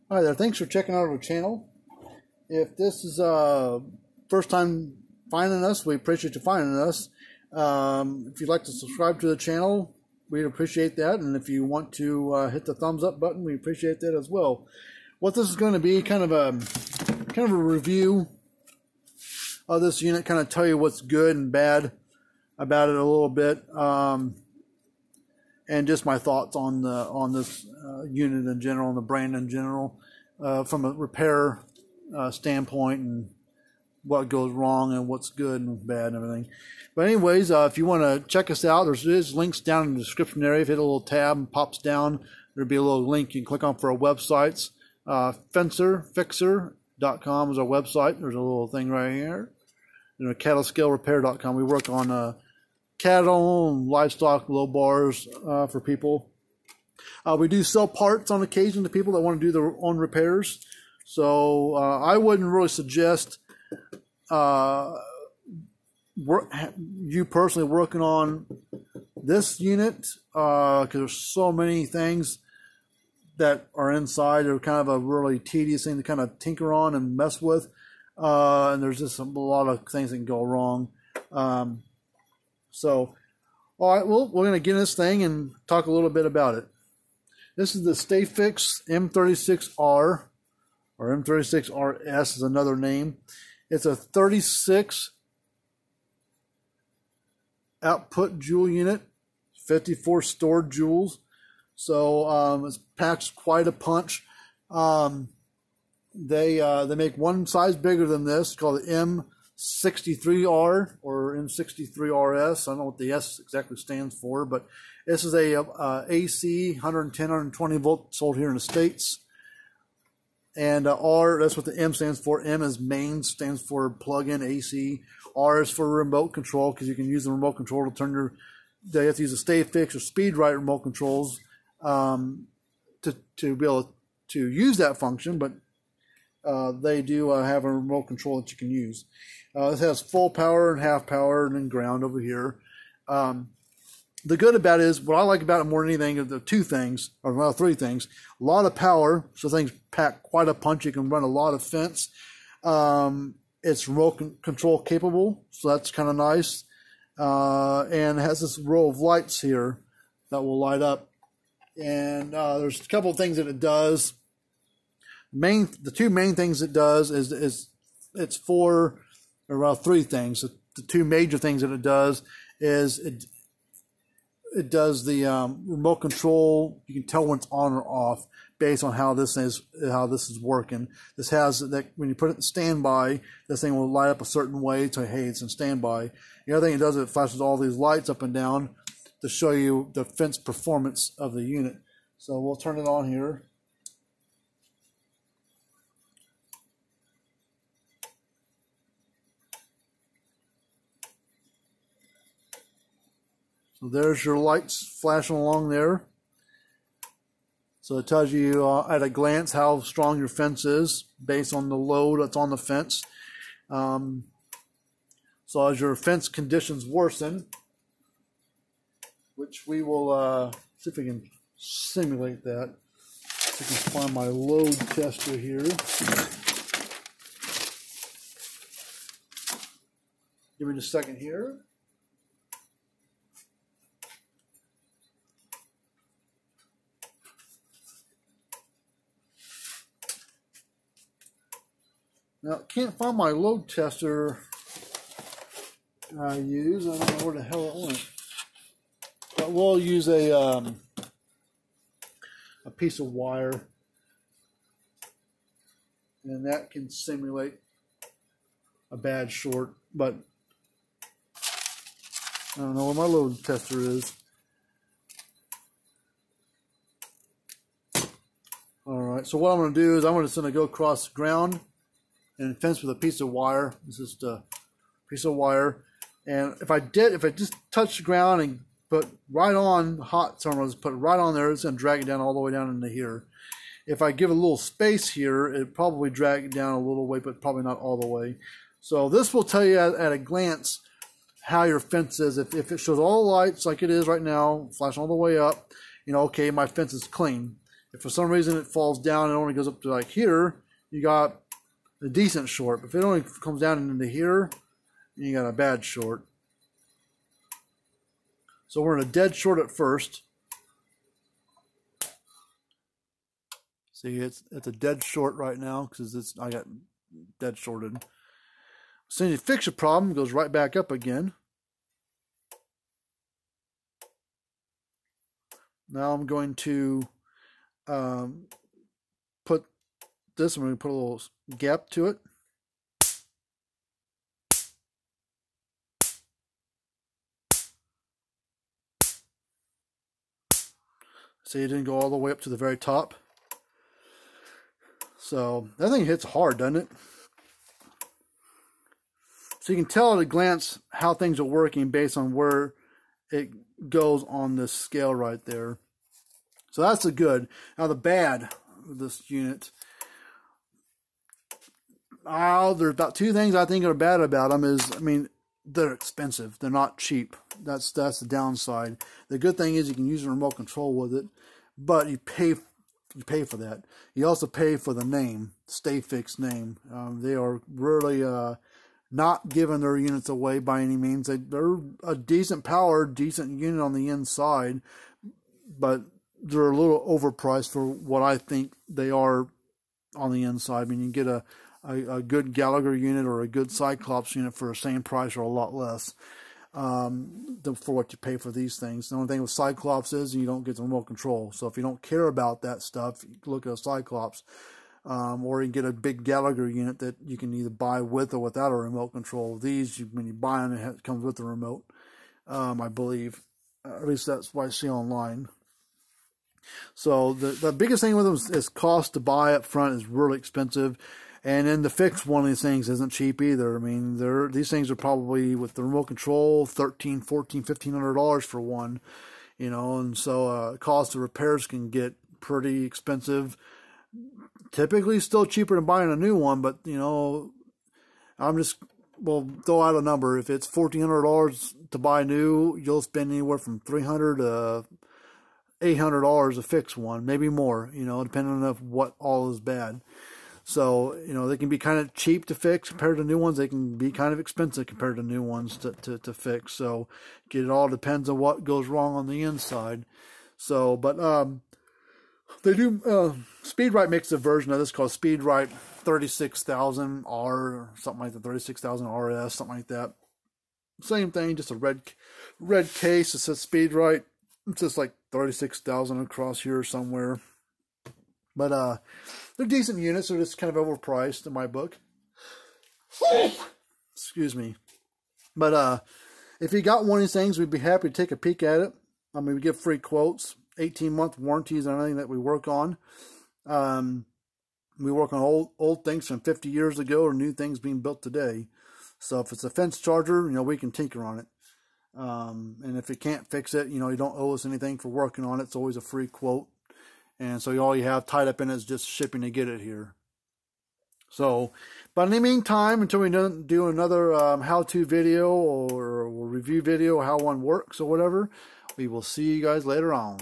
Hi there, thanks for checking out our channel. If this is first time finding us, we appreciate you finding us. If you'd like to subscribe to the channel, we'd appreciate that. And if you want to hit the thumbs up button, we appreciate that as well. What this is going to be, kind of a review of this unit, kind of tell you what's good and bad about it a little bit, and just my thoughts on this unit in general and the brand in general, from a repair standpoint, and what goes wrong and what's good and bad and everything. But anyways, if you want to check us out, there's links down in the description area. If you hit a little tab and pops down, there'll be a little link you can click on for our websites. Fixer.com is our website. There's a little thing right here. And cattlescalerepair.com. We work on cattle and livestock low bars for people. We do sell parts on occasion to people that want to do their own repairs. So I wouldn't really suggest you personally working on this unit, because there's so many things that are inside that are kind of a really tedious thing to kind of tinker on and mess with. And there's just a lot of things that can go wrong. So, all right, well, we're going to get in this thing and talk a little bit about it. This is the Stafix M36R, or M36RS is another name. It's a 36 output joule unit, 54 stored joules. So it packs quite a punch. They make one size bigger than this, called the M63R or M63RS. I don't know what the S exactly stands for, but this is a AC 110, 120 volt sold here in the States. And R, that's what the M stands for. M is main, stands for plug-in AC. R is for remote control, because you can use the remote control to turn you have to use a Stafix or Speedrite remote controls to be able to use that function, but they do have a remote control that you can use. This has full power and half power, and then ground over here. The good about it is, what I like about it more than anything, are the two things, or well, three things. A lot of power, so things pack quite a punch. You can run a lot of fence. It's remote control capable, so that's kind of nice. And it has this row of lights here that will light up. And there's a couple of things that it does. The two main things it does is it's for, or well, three things. The two major things that it does is it does the remote control. You can tell when it's on or off based on how this is working. This has that when you put it in standby, this thing will light up a certain way to, hey, it's in standby. The other thing it does is it flashes all these lights up and down to show you the fence performance of the unit. So we'll turn it on here. So there's your lights flashing along there. So it tells you at a glance how strong your fence is based on the load that's on the fence. So as your fence conditions worsen, which we will see if we can simulate that. See if I can find my load tester here. Give me just a second here. Now, can't find my load tester I use. I don't know where the hell it went. But we'll use a piece of wire, and that can simulate a bad short. But I don't know where my load tester is. All right. So what I'm going to do is I'm just going to go across the ground and fence with a piece of wire. This is just a piece of wire, and if I just touch the ground and put right on hot, so I'm going to put it right on there, it's going to drag it down all the way down into here. If I give it a little space here, it probably drag it down a little way, but probably not all the way. So this will tell you at a glance how your fence is. If it shows all the lights like it is right now, flashing all the way up, you know, okay, my fence is clean. if for some reason it falls down and only goes up to like here, you got a decent short. But if it only comes down into here, you got a bad short. So we're in a dead short at first. See, it's a dead short right now because I got dead shorted. As soon as you fix your problem, it goes right back up again. Now I'm going to put this. I'm going to put a little gap to it. See, it didn't go all the way up to the very top. So that thing hits hard, doesn't it? So you can tell at a glance how things are working based on where it goes on this scale right there. So that's the good. Now the bad of this unit. There's about two things I think are bad about them. Is, I mean, they're expensive. They're not cheap. That's the downside. The good thing is you can use a remote control with it, but you pay for that. You also pay for the name, Stafix name. They are really not giving their units away by any means. They're a decent power, decent unit on the inside, but they're a little overpriced for what I think they are on the inside. I mean, you can get a good Gallagher unit or a good Cyclops unit for the same price or a lot less for what you pay for these things. The only thing with Cyclops is you don't get the remote control. So if you don't care about that stuff, you look at a Cyclops. Or you can get a big Gallagher unit that you can either buy with or without a remote control. These, when you buy them, it comes with the remote, I believe. At least that's what I see online. So the biggest thing with them is cost to buy up front is really expensive. And then to fix one of these things isn't cheap either. I mean, these things are probably, with the remote control, $1,300, $1,400, $1,500 for one. You know, and so cost of repairs can get pretty expensive. Typically still cheaper than buying a new one, but, you know, we'll throw out a number. If it's $1,400 to buy new, you'll spend anywhere from $300 to $800 to fix one, maybe more, you know, depending on what all is bad. So, you know, they can be kind of cheap to fix compared to new ones. They can be kind of expensive compared to new ones to fix. So it all depends on what goes wrong on the inside. So, but they do, Speedrite makes a version of this called Speedrite 36000R or something like that, 36000RS, something like that. Same thing, just a red case that says Speedrite. It's just like 36,000 across here somewhere. But they're decent units. They're just kind of overpriced in my book. Excuse me. But if you got one of these things, we'd be happy to take a peek at it. I mean, we give free quotes, 18-month warranties on anything that we work on. We work on old things from 50 years ago or new things being built today. So if it's a fence charger, you know, we can tinker on it. And if you can't fix it, you know, you don't owe us anything for working on it. It's always a free quote. And so all you have tied up in it is just shipping to get it here. So, but in the meantime, until we do another how-to video or review video, how one works or whatever, we will see you guys later on.